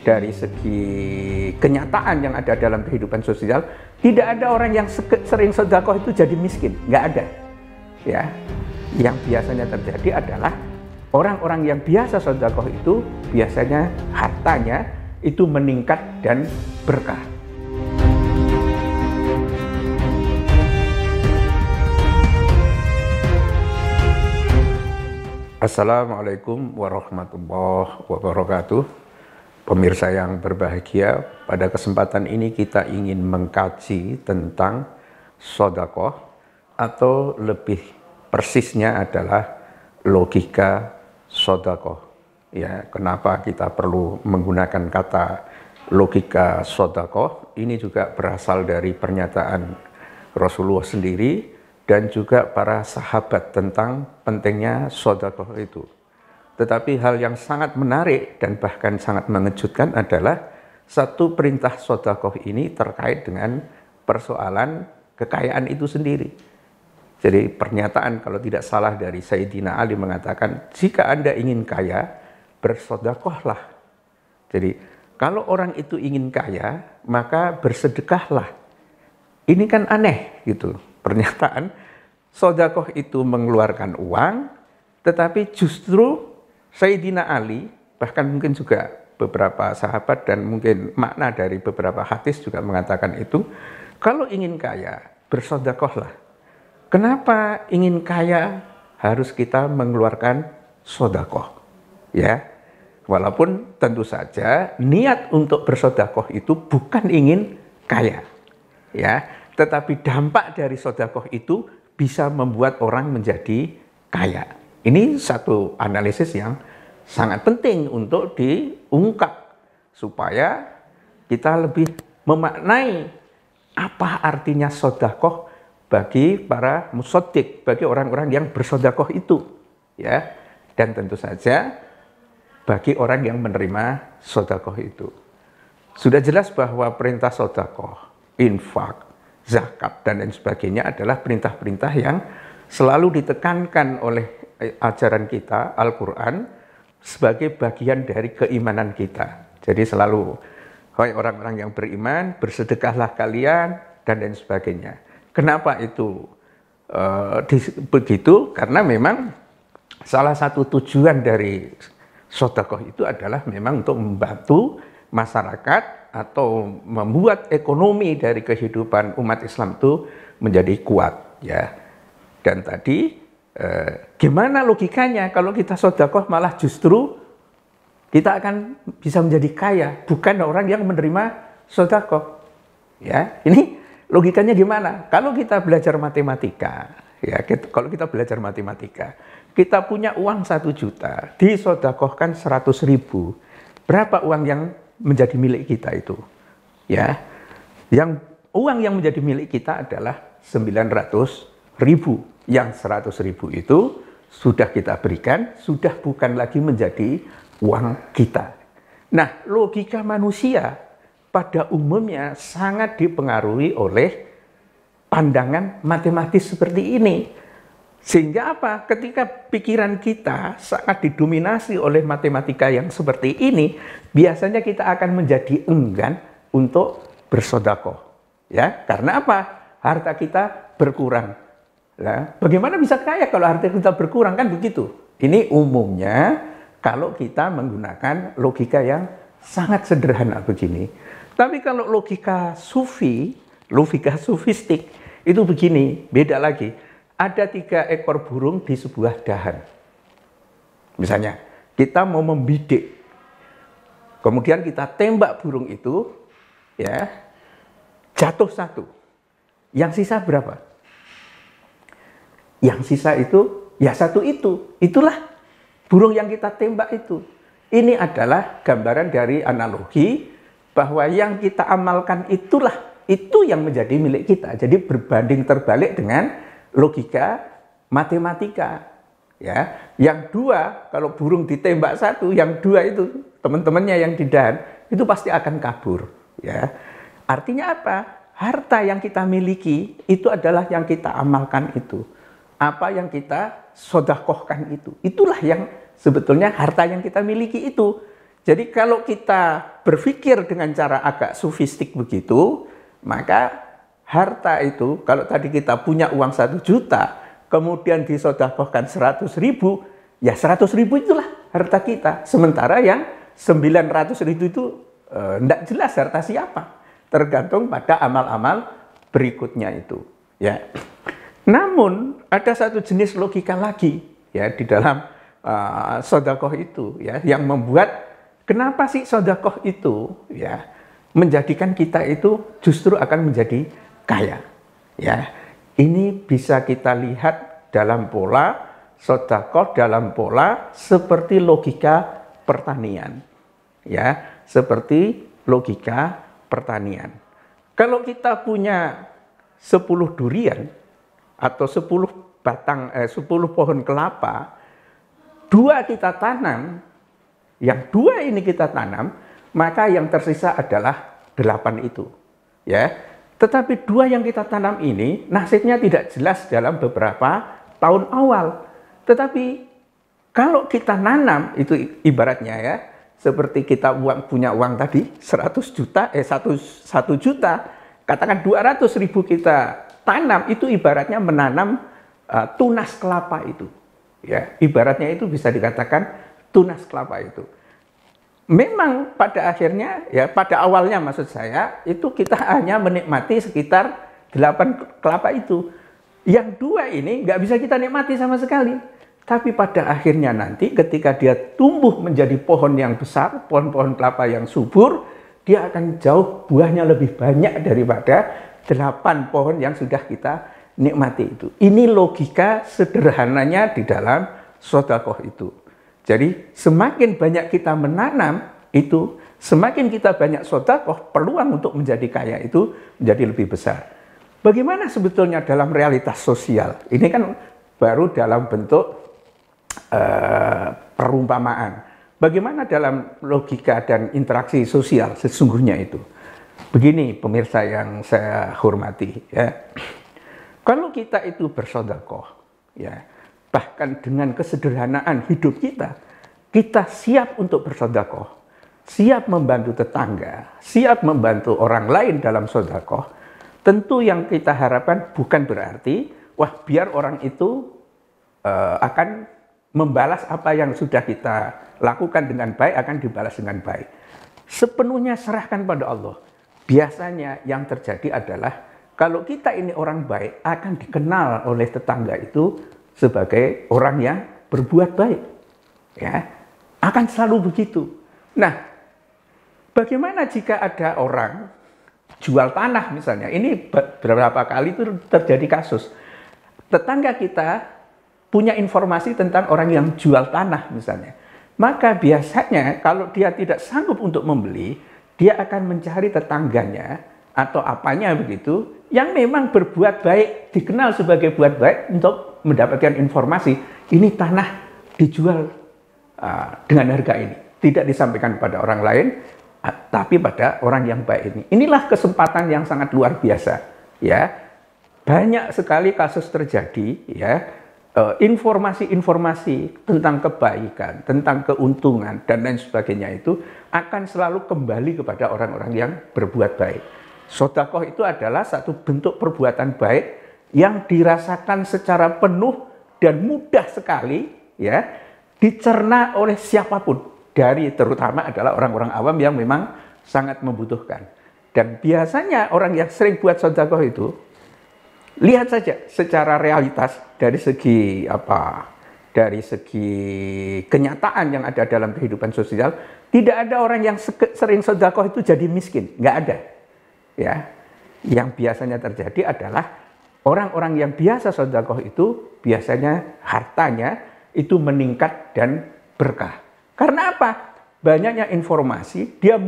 dari segi kenyataan yang ada dalam kehidupan sosial, tidak ada orang yang sering sedekah itu jadi miskin, nggak ada. Ya, yang biasanya terjadi adalah orang-orang yang biasa sedekah itu biasanya hartanya itu meningkat dan berkah. Assalamualaikum warahmatullahi wabarakatuh. Pemirsa yang berbahagia, pada kesempatan ini kita ingin mengkaji tentang sedekah, atau lebih persisnya adalah logika sedekah. Ya, kenapa kita perlu menggunakan kata logika sedekah? Ini juga berasal dari pernyataan Rasulullah sendiri dan juga para sahabat tentang pentingnya sedekah itu. Tetapi hal yang sangat menarik dan bahkan sangat mengejutkan adalah satu perintah sedekah ini terkait dengan persoalan kekayaan itu sendiri. Jadi pernyataan kalau tidak salah dari Sayyidina Ali mengatakan, jika Anda ingin kaya, bersedekahlah. Jadi kalau orang itu ingin kaya, maka bersedekahlah. Ini kan aneh gitu. Pernyataan sedekah itu mengeluarkan uang, tetapi justru Sayyidina Ali, bahkan mungkin juga beberapa sahabat dan mungkin makna dari beberapa hadis juga mengatakan itu, kalau ingin kaya, bersedekahlah. Kenapa ingin kaya harus kita mengeluarkan sedekah? Ya, walaupun tentu saja niat untuk bersedekah itu bukan ingin kaya, ya, tetapi dampak dari sedekah itu bisa membuat orang menjadi kaya. Ini satu analisis yang sangat penting untuk diungkap supaya kita lebih memaknai apa artinya sedekah bagi para musaddiq, bagi orang-orang yang bersedekah itu, ya. Dan tentu saja bagi orang yang menerima sedekah itu. Sudah jelas bahwa perintah sedekah, infak, zakat dan lain sebagainya adalah perintah-perintah yang selalu ditekankan oleh ajaran kita, Al-Quran, sebagai bagian dari keimanan kita. Jadi selalu, hai orang-orang yang beriman, bersedekahlah kalian, dan lain sebagainya. Kenapa itu begitu? Karena memang salah satu tujuan dari sedekah itu adalah memang untuk membantu masyarakat atau membuat ekonomi dari kehidupan umat Islam itu menjadi kuat, ya. Dan tadi gimana logikanya kalau kita sedekah malah justru kita akan bisa menjadi kaya, bukan orang yang menerima sedekah. Ya, ini logikanya gimana? Kalau kita belajar matematika, ya, kalau kita belajar matematika, kita punya uang 1 juta, disedekahkan 100.000, berapa uang yang menjadi milik kita itu? Ya, uang yang menjadi milik kita adalah 900.000. Yang 100.000 itu sudah kita berikan, sudah bukan lagi menjadi uang kita. Nah, logika manusia pada umumnya sangat dipengaruhi oleh pandangan matematis seperti ini. Sehingga apa? Ketika pikiran kita sangat didominasi oleh matematika yang seperti ini, biasanya kita akan menjadi enggan untuk bersedekah. Ya, karena apa? Harta kita berkurang. Nah, bagaimana bisa kaya kalau harta kita berkurang, kan begitu? Ini umumnya kalau kita menggunakan logika yang sangat sederhana begini. Tapi kalau logika sufi, logika sufistik itu begini, beda lagi. Ada 3 ekor burung di sebuah dahan. Misalnya, kita mau membidik. Kemudian kita tembak burung itu, ya, jatuh 1. Yang sisa berapa? Yang sisa itu, ya 1 itu. Itulah burung yang kita tembak itu. Ini adalah gambaran dari analogi bahwa yang kita amalkan itulah, itu yang menjadi milik kita. Jadi berbanding terbalik dengan logika matematika. Ya, yang 2, kalau burung ditembak 1, yang 2 itu teman-temannya yang di dahan, itu pasti akan kabur. Ya, artinya apa? Harta yang kita miliki itu adalah yang kita amalkan itu. Apa yang kita sedekahkan itu. Itulah yang sebetulnya harta yang kita miliki itu. Jadi kalau kita berpikir dengan cara agak sofistik begitu, maka harta itu, kalau tadi kita punya uang 1 juta, kemudian disedekahkan 100.000, ya 100.000 itulah harta kita. Sementara yang 900.000 itu tidak jelas harta siapa. Tergantung pada amal-amal berikutnya itu. Ya. Namun ada satu jenis logika lagi ya di dalam sedekah itu ya, yang membuat kenapa sih sedekah itu ya menjadikan kita itu justru akan menjadi kaya. Ya, ini bisa kita lihat dalam pola sedekah, dalam pola seperti logika pertanian. Ya, seperti logika pertanian. Kalau kita punya 10 durian atau 10 pohon kelapa, 2 kita tanam, yang 2 ini kita tanam, maka yang tersisa adalah 8 itu. Ya. Tetapi 2 yang kita tanam ini nasibnya tidak jelas dalam beberapa tahun awal. Tetapi kalau kita nanam itu ibaratnya ya, seperti kita punya uang tadi 100 juta, 1 juta, katakan 200.000 kita tanam, itu ibaratnya menanam tunas kelapa itu. Ya, ibaratnya itu bisa dikatakan tunas kelapa itu. Memang pada akhirnya, ya pada awalnya maksud saya, itu kita hanya menikmati sekitar 8 kelapa itu. Yang 2 ini nggak bisa kita nikmati sama sekali. Tapi pada akhirnya nanti ketika dia tumbuh menjadi pohon yang besar, pohon-pohon kelapa yang subur, dia akan jauh buahnya lebih banyak daripada 8 pohon yang sudah kita nikmati itu. Ini logika sederhananya di dalam sedekah itu. Jadi semakin banyak kita menanam itu, semakin kita banyak sedekah, peluang untuk menjadi kaya itu menjadi lebih besar. Bagaimana sebetulnya dalam realitas sosial? Ini kan baru dalam bentuk perumpamaan. Bagaimana dalam logika dan interaksi sosial sesungguhnya itu? Begini pemirsa yang saya hormati, ya. Kalau kita itu bersedekah, ya, bahkan dengan kesederhanaan hidup kita, kita siap untuk bersedekah, siap membantu tetangga, siap membantu orang lain dalam sedekah. Tentu yang kita harapkan bukan berarti, wah biar orang itu akan membalas apa yang sudah kita lakukan dengan baik, akan dibalas dengan baik. Sepenuhnya serahkan pada Allah. Biasanya yang terjadi adalah kalau kita ini orang baik, akan dikenal oleh tetangga itu sebagai orang yang berbuat baik. Ya, akan selalu begitu. Nah, bagaimana jika ada orang jual tanah misalnya? Ini beberapa kali itu terjadi kasus. Tetangga kita punya informasi tentang orang yang jual tanah misalnya. Maka biasanya kalau dia tidak sanggup untuk membeli, dia akan mencari tetangganya atau apanya begitu yang memang berbuat baik, dikenal sebagai buat baik untuk mendapatkan informasi. Ini tanah dijual dengan harga ini. Tidak disampaikan pada orang lain, tapi pada orang yang baik ini. Inilah kesempatan yang sangat luar biasa. Ya, banyak sekali kasus terjadi, ya. Informasi-informasi tentang kebaikan, tentang keuntungan, dan lain sebagainya itu akan selalu kembali kepada orang-orang yang berbuat baik. Sedekah itu adalah satu bentuk perbuatan baik yang dirasakan secara penuh dan mudah sekali, ya, dicerna oleh siapapun, terutama adalah orang-orang awam yang memang sangat membutuhkan. Dan biasanya orang yang sering buat sedekah itu, lihat saja secara realitas dari segi kenyataan yang ada dalam kehidupan sosial, tidak ada orang yang sering sedekah itu jadi miskin, nggak ada. Ya, yang biasanya terjadi adalah orang-orang yang biasa sedekah itu biasanya hartanya itu meningkat dan berkah. Karena apa? Banyaknya informasi, dia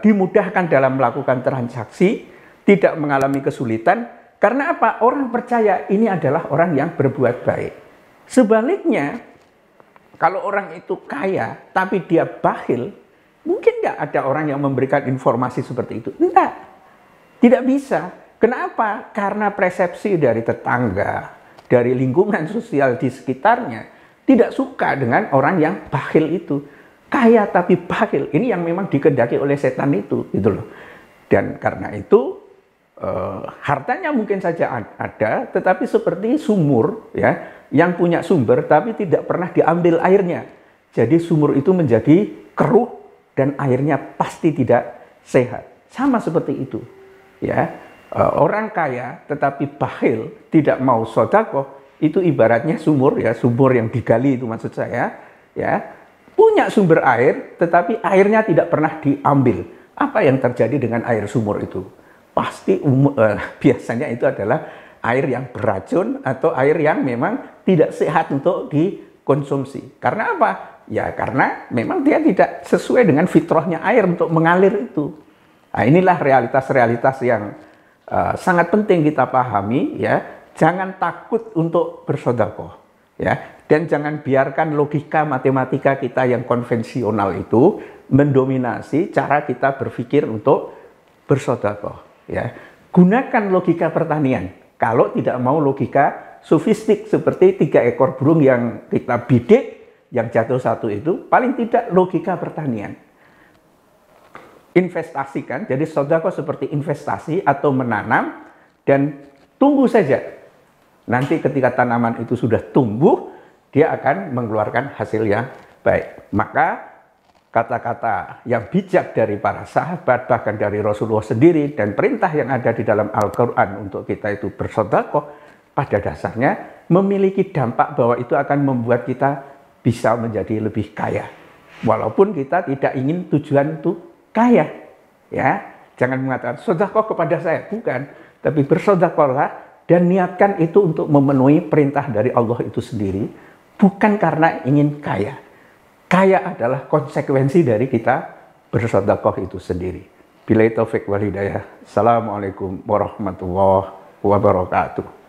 dimudahkan dalam melakukan transaksi, tidak mengalami kesulitan. Karena apa? Orang percaya ini adalah orang yang berbuat baik. Sebaliknya, kalau orang itu kaya, tapi dia bakhil, mungkin nggak ada orang yang memberikan informasi seperti itu. Enggak, tidak bisa. Kenapa? Karena persepsi dari tetangga, dari lingkungan sosial di sekitarnya, tidak suka dengan orang yang bakhil itu. kaya tapi bakhil, ini yang memang dikehendaki oleh setan itu, gitu loh. Dan karena itu hartanya mungkin saja ada, tetapi seperti sumur, ya, yang punya sumber tapi tidak pernah diambil airnya. Jadi sumur itu menjadi keruh dan airnya pasti tidak sehat. Sama seperti itu, ya. Orang kaya tetapi bakhil, tidak mau sedekah, itu ibaratnya sumur, ya, sumur yang digali itu maksud saya, ya. Punya sumber air, tetapi airnya tidak pernah diambil. Apa yang terjadi dengan air sumur itu? Pasti biasanya itu adalah air yang beracun atau air yang memang tidak sehat untuk dikonsumsi. Karena apa? Ya karena memang dia tidak sesuai dengan fitrahnya air untuk mengalir itu. Nah, inilah realitas-realitas yang sangat penting kita pahami, ya. Jangan takut untuk bersedekah, ya. Dan jangan biarkan logika matematika kita yang konvensional itu mendominasi cara kita berpikir untuk bersedekah, ya. Gunakan logika pertanian. Kalau tidak mau logika sofistik seperti 3 ekor burung yang kita bidik, yang jatuh satu itu, paling tidak logika pertanian. Investasikan, jadi sedekah seperti investasi atau menanam dan tunggu saja. Nanti ketika tanaman itu sudah tumbuh, dia akan mengeluarkan hasil yang baik. Maka kata-kata yang bijak dari para sahabat, bahkan dari Rasulullah sendiri, dan perintah yang ada di dalam Al-Quran untuk kita itu bersedekah, pada dasarnya memiliki dampak bahwa itu akan membuat kita bisa menjadi lebih kaya. Walaupun kita tidak ingin tujuan itu kaya, ya. Jangan mengatakan sedekah kepada saya, bukan. Tapi bersedekahlah dan niatkan itu untuk memenuhi perintah dari Allah itu sendiri. Bukan karena ingin kaya. Kaya adalah konsekuensi dari kita bersedekah itu sendiri. Billahi taufik wal hidayah. Assalamualaikum warahmatullahi wabarakatuh.